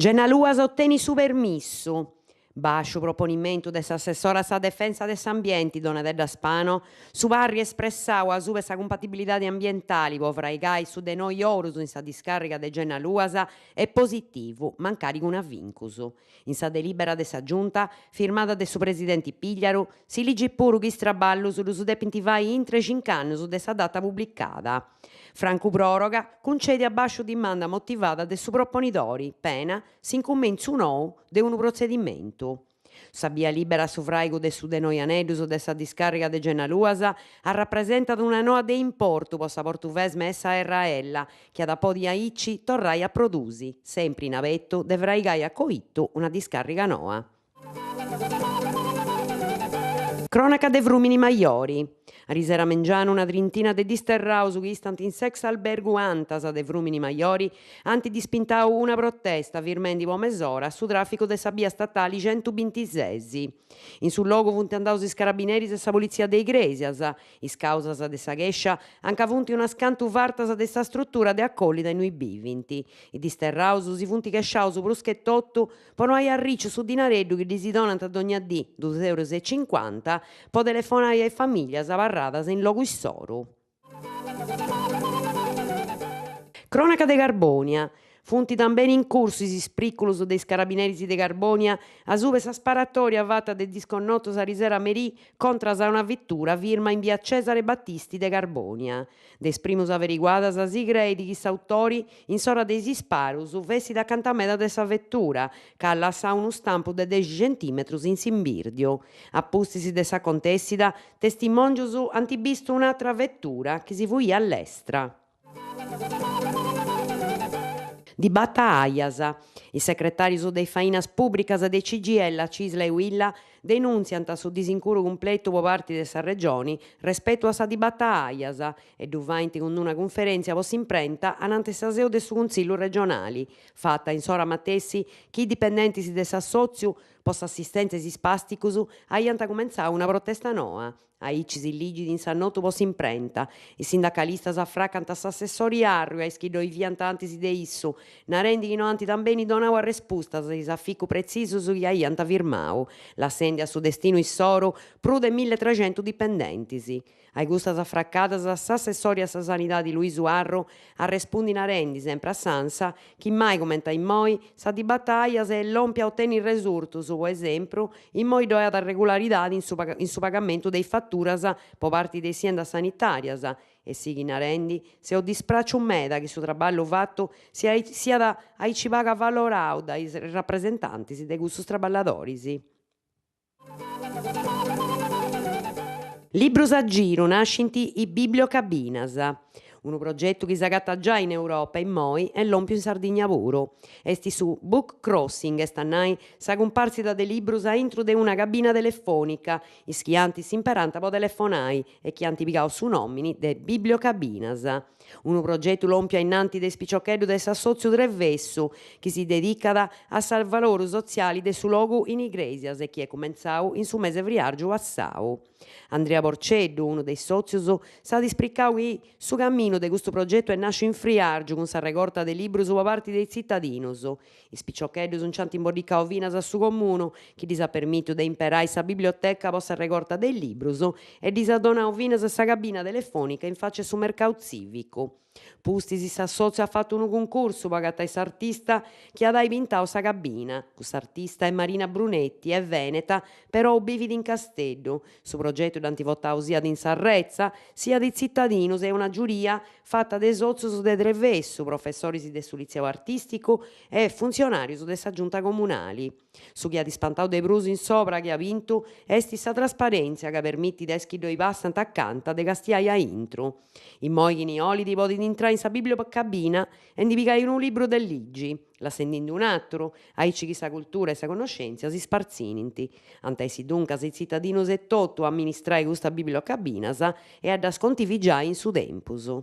Genaluas otteni su permissu. Basciu proponimento dell'assessora sa defensa dell'ambiente Donatella Spano, su vari espressau a su sa compatibilità ambientali po fraigai su de noi orus in sa discarica de Genaluasa è positivo, mancari una vincusu. In sa delibera de sa giunta, firmata de su presidente Pigliaru, si ligi puru chi straballu su depintivai intre 5 anni su de sa data pubblicata. Franco proroga, concede a basciu dimanda motivata de su proponitori, pena, si incummenzu nou de un procedimento. Sa via libera a su fraigu de su de noi aneddus de sa discarica de Genaluasa ha rappresentato una noa de importu po sa portuvesme essa erraella, che ad apodi aici torrai a produsi, sempre in avettu de fraigai a coittu una discarica noa. Cronaca de Vrumini Maiori. A Risera Mengiano una trintina de disterrau su istant in sex albergu antas de Vrumini Maiori anti dispintau una protesta firmendi po mesora su traffico de sa via statali 126. In sul logo funti andaus is carabineris e sa polizia de Igresias, is causas de sa ghescia anca funti una scantu vartas de sa struttura de accolida in ui bivinti. I disterraus si funti chesciaus bruschettottu po no ai arricciu su dinareddu che disi donant ad ogna dì 2,50 euro po telefonare ai famiglia avarradas in logu issoru. Cronaca de Carbonia. Funti também in curso is ispricculus dei carabineris de Carbonia a su sa sparatoria fatta de disconnotos a Risera Merì contra sa una vettura firma in via Cesare Battisti de Carbonia. Des primus averiguadas si creit chi s'autori in sora deis isparus vessi da cantameda de sa vettura, ca lassau unu stampu de 10 centimetrus in s'imbirdio. Appustisi de sa contessida, testimonius antibistu un'altra vettura che si fuia all'estra. Di Battaias, i segretari dei Fainas Públicas de CGL, Cisla e Willa denunziant su disincuru completo po parte de sa regioni rispetto a sa di Battaias e duvainti con una conferenza post imprenta anante sa seu de su Consiglio regionali, fatta in sora matessi chi i dipendenti de s'assoziu post assistenza e spasticus aiant comenzau una protesta noa. Aici si ligidi in sannotu post imprenta. I sindacalistas affraccant a s'assessori Arru e schido i viantanti de issu, narendi chi no anti tambeni donau a respustas is afficcu prezzisus chi aiant firmau. L'assendi a su destino issoru prude 1300 dipendentisi. Ai gustas affraccadas s'assessori a sa sanidade Luisu Arru a respondi narendi sempre a Sansa chi mai commenta in moi sa di Battaias e l'ompia otteni resurtus, o esempio, in moi doiat a regularidade in su pagamento dei fatturas po parti dei siendas sanitarias e sighi narendi se ho dispracciu meda che su traballo fatto sia da ai ci paga valorau dai rappresentanti de custos traballadoris. Libros a giro, nascinti i bibliocabinas. Un progetto che si agatta già in Europa in moi e l'ompiu in Sardegna puru. Esti su Book Crossing e stannai sa comparsita de libros a intro de una cabina telefonica, is chianti s'imperanta po telefonai e chianti pigau su nomini de bibliocabinas. Un progetto l'ompia innanti de spiccioccheddu de s'assozio Trevessu, che si dedica a sal valori sociali de su logu in Igresias e chi è comenzau in su mese friargiu passau. Andrea Porceddu, uno dei sozios, sa dispriccau chi su cammino de questo progetto è nasce in Friargiu con sa recorta de libros su parti dei cittadinus. I spiccioccheddus un cianti imbordicau vinas a su comunu, chi disa permittu de imperai sa biblioteca po sa recorta dei libros e disa donau vinas a sa cabina telefonica in face su mercau civicu. Pustisi s'assozio ha fatto un concorso pagato a s'artista che ha pintau sa cabina. Quest'artista è Marina Brunetti, è veneta, però bividi in Casteddu. Su progetto d'antivotau sia di Sarrezza, sia di cittadinos e una giuria fatta de sozios de Trevessu, professori de su liceo artistico e funzionari de sa giunta comunali. Su chi ha dispantau de prus in sopra che ha vinto, esti sa trasparenza che permitti de schiddo i passant accanta de castiaia intro. In moighini olidi podi entrare in sa bibliocabina e di pigai un libro del Ligi, la sentendo un altro, aici chi sa cultura e sa conoscenza si sparzininti. Antaisi duncas i cittadinos e totto amministrai questa bibliocabinas e ad ascontivi già in su tempus.